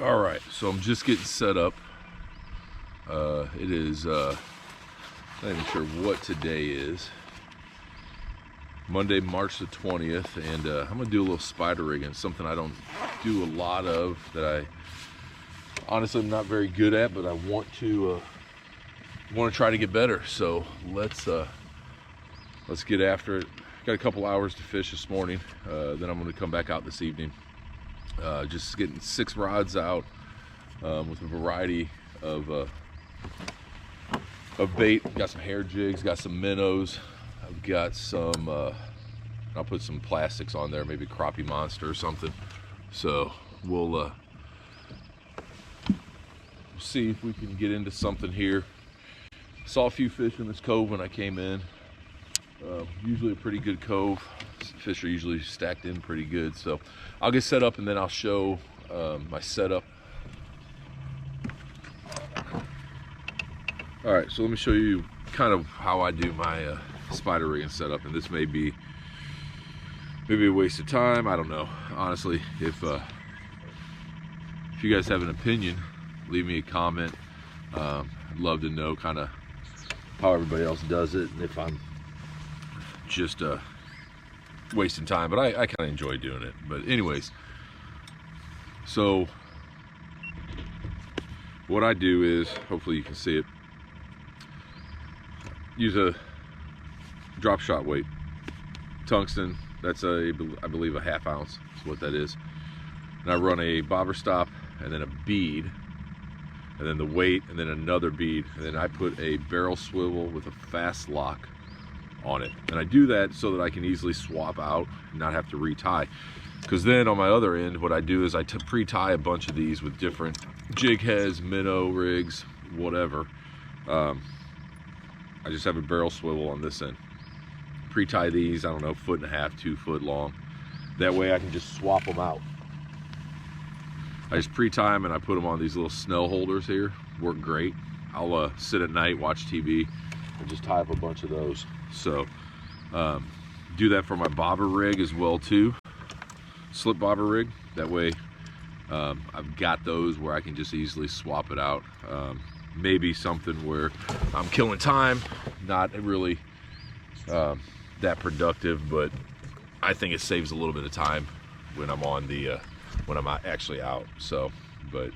All right, so I'm just getting set up. It is, not even sure what today is. Monday, March the 20th, and I'm gonna do a little spider rigging, something I don't do a lot of, that I honestly am not very good at, but I want to try to get better. So let's get after it. Got a couple hours to fish this morning. Then I'm gonna come back out this evening. Just getting 6 rods out with a variety of bait. Got some hair jigs, got some minnows. I've got some, I'll put some plastics on there, maybe crappie monster or something. So we'll see if we can get into something here. Saw a few fish in this cove when I came in. Usually a pretty good cove. Fish are usually stacked in pretty good. So I'll get set up and then I'll show my setup. All right, so let me show you kind of how I do my spider rigging setup, and this may be maybe a waste of time. I don't know, honestly. If you guys have an opinion, leave me a comment. I'd love to know kind of how everybody else does it, and if I'm just wasting time, but I kind of enjoy doing it. But anyways, so what I do is, hopefully you can see it, use a drop shot weight, tungsten. That's I believe a ½ ounce is what that is. And I run a bobber stop and then a bead, and then the weight, and then another bead, and then I put a barrel swivel with a fast lock on it. And I do that so that I can easily swap out and not have to retie. Because then on my other end, what I do is I pre-tie a bunch of these with different jig heads, minnow rigs, whatever. I just have a barrel swivel on this end. Pre-tie these, I don't know, 1.5 foot, 2 foot long. That way I can just swap them out. I just pre-tie them and I put them on these little snell holders here. Work great. I'll sit at night, watch TV, and just tie up a bunch of those. So do that for my bobber rig as well too. Slip bobber rig. That way I've got those where I can just easily swap it out. Maybe something where I'm killing time, not really that productive, but I think it saves a little bit of time when I'm on the when I'm actually out. So, but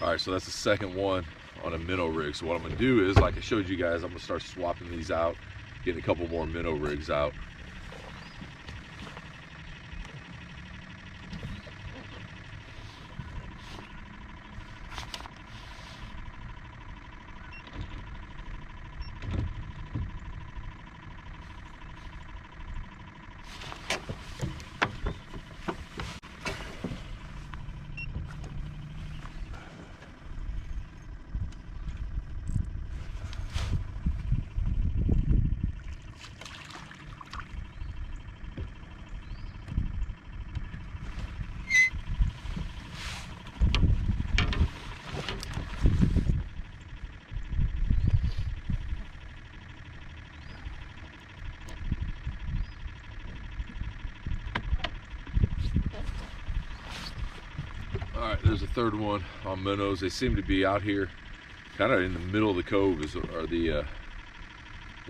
all right, so that's the second one on a minnow rig. So what I'm gonna do is, like I showed you guys, I'm gonna start swapping these out, getting a couple more minnow rigs out. All right, there's a third one on minnows. They seem to be out here kind of in the middle of the cove are the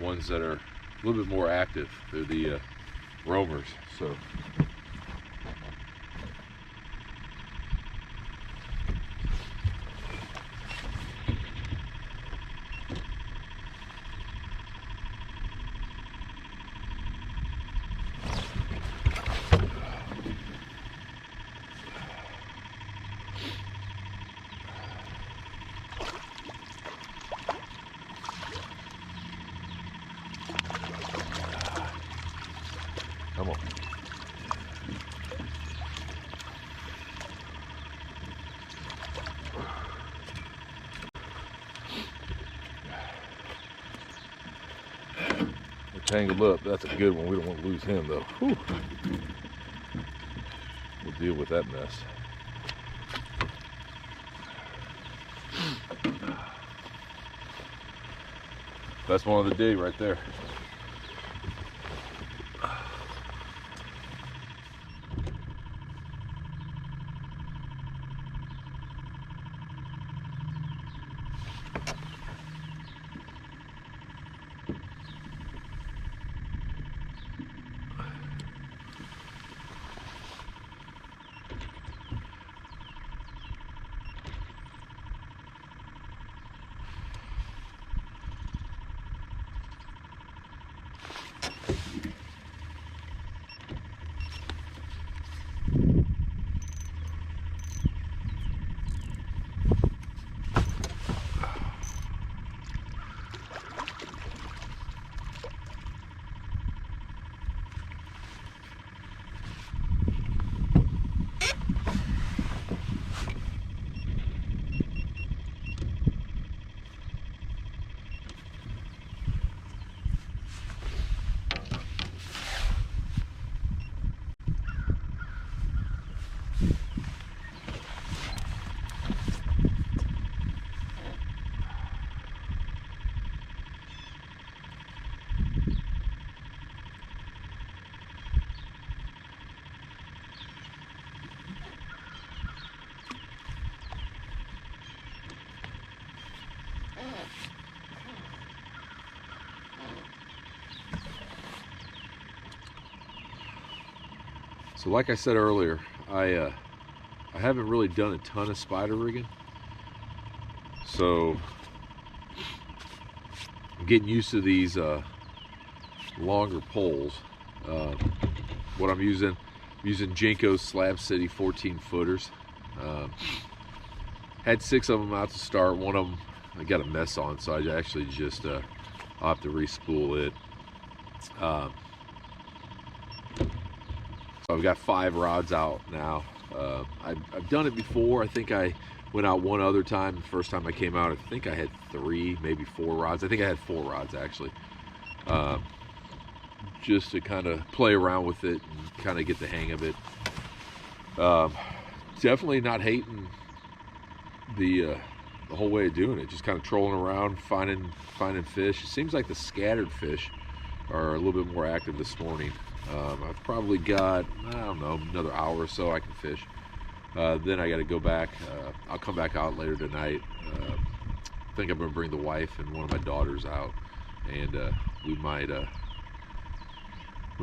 ones that are a little bit more active. They're the roamers. So come on. We're tangled up. That's a good one. We don't want to lose him though. Whew. We'll deal with that mess. Best one of the day right there. So like I said earlier, I haven't really done a ton of spider rigging. So I'm getting used to these longer poles. What I'm using Jenko's Slab City 14 footers. Had 6 of them out to start. One of them I got a mess on, so I actually just I'll have to re-spool it. So I've got 5 rods out now. I've done it before. I think I went out one other time. The first time I came out, I think I had 3, maybe 4 rods. I think I had 4 rods actually. Just to kind of play around with it and kind of get the hang of it. Definitely not hating the whole way of doing it. Just kind of trolling around, finding fish. It seems like the scattered fish are a little bit more active this morning. I've probably got, I don't know, another hour or so I can fish. Then I got to go back. I'll come back out later tonight. I think I'm going to bring the wife and one of my daughters out, and we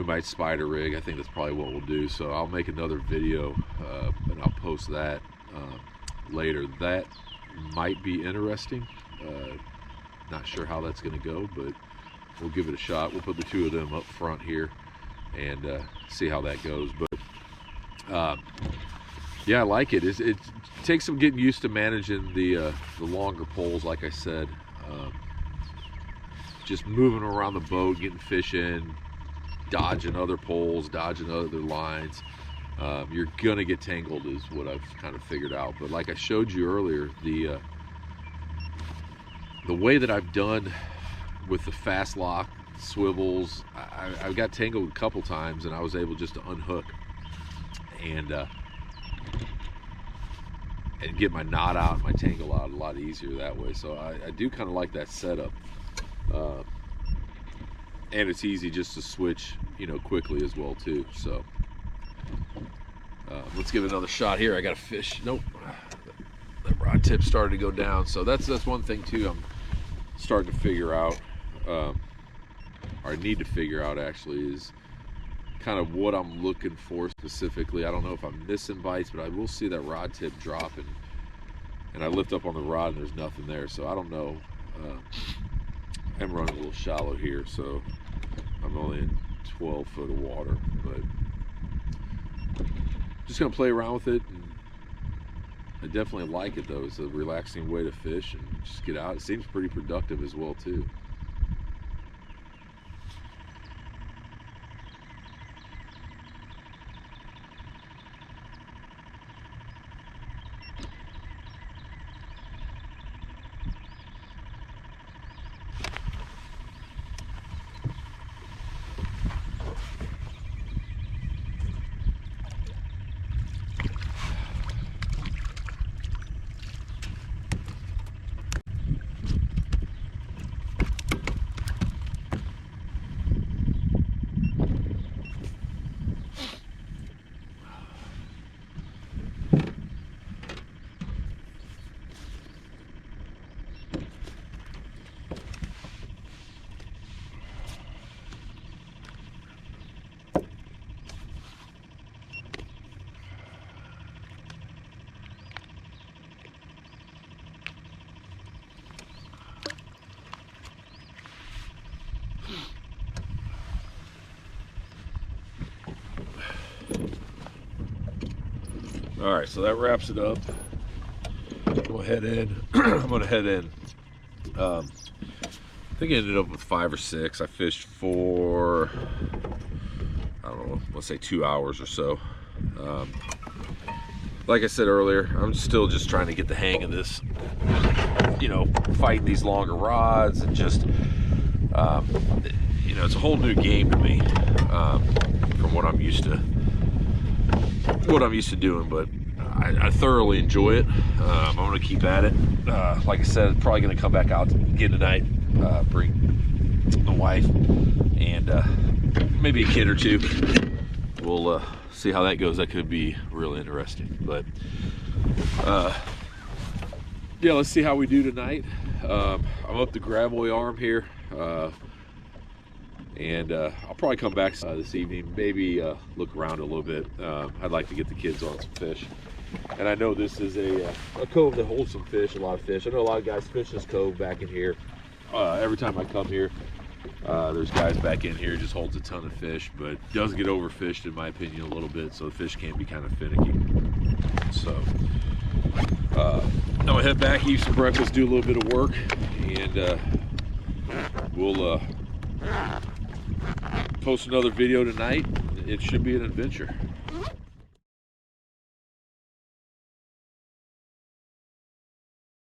might spider rig. I think that's probably what we'll do. So I'll make another video and I'll post that later. That might be interesting. Not sure how that's going to go, but we'll give it a shot. We'll put the 2 of them up front here and see how that goes. But yeah, I like it. It takes some getting used to managing the longer poles, like I said. Just moving around the boat, getting fish in, dodging other poles, dodging other lines. You're gonna get tangled is what I've kind of figured out. But like I showed you earlier, the way that I've done with the fast lock swivels, I got tangled a couple times and I was able just to unhook and get my knot out, my tangle out a lot easier that way. So I do kind of like that setup. And it's easy just to switch, you know, quickly as well too. So Let's give it another shot here. I got a fish. Nope. That rod tip started to go down. So that's one thing too I'm starting to figure out, or I need to figure out actually, is kind of what I'm looking for specifically. I don't know if I'm missing bites, but I will see that rod tip drop, and I lift up on the rod and there's nothing there. So I don't know. I'm running a little shallow here, so I'm only in 12 foot of water, but just gonna play around with it. And I definitely like it though. It's a relaxing way to fish and just get out. It seems pretty productive as well too. All right, so that wraps it up. Go head in. I'm gonna head in. I think I ended up with 5 or 6. I fished for, I don't know, let's say 2 hours or so. Like I said earlier, I'm still just trying to get the hang of this, you know, fighting these longer rods, and just, you know, it's a whole new game to me from what I'm used to doing, but I thoroughly enjoy it. I'm gonna keep at it. Like I said, probably gonna come back out again tonight, bring the wife and maybe a kid or two. We'll see how that goes. That could be really interesting, but yeah, let's see how we do tonight. I'm up the graboid arm here, and I'll probably come back this evening, maybe look around a little bit. I'd like to get the kids on some fish, and I know this is a cove that holds some fish, a lot of fish. I know a lot of guys fish this cove back in here. Every time I come here, there's guys back in here, just holds a ton of fish, but does get overfished in my opinion a little bit, so the fish can be kind of finicky. So I'm gonna head back, eat some breakfast, do a little bit of work, and we'll post another video tonight. It should be an adventure.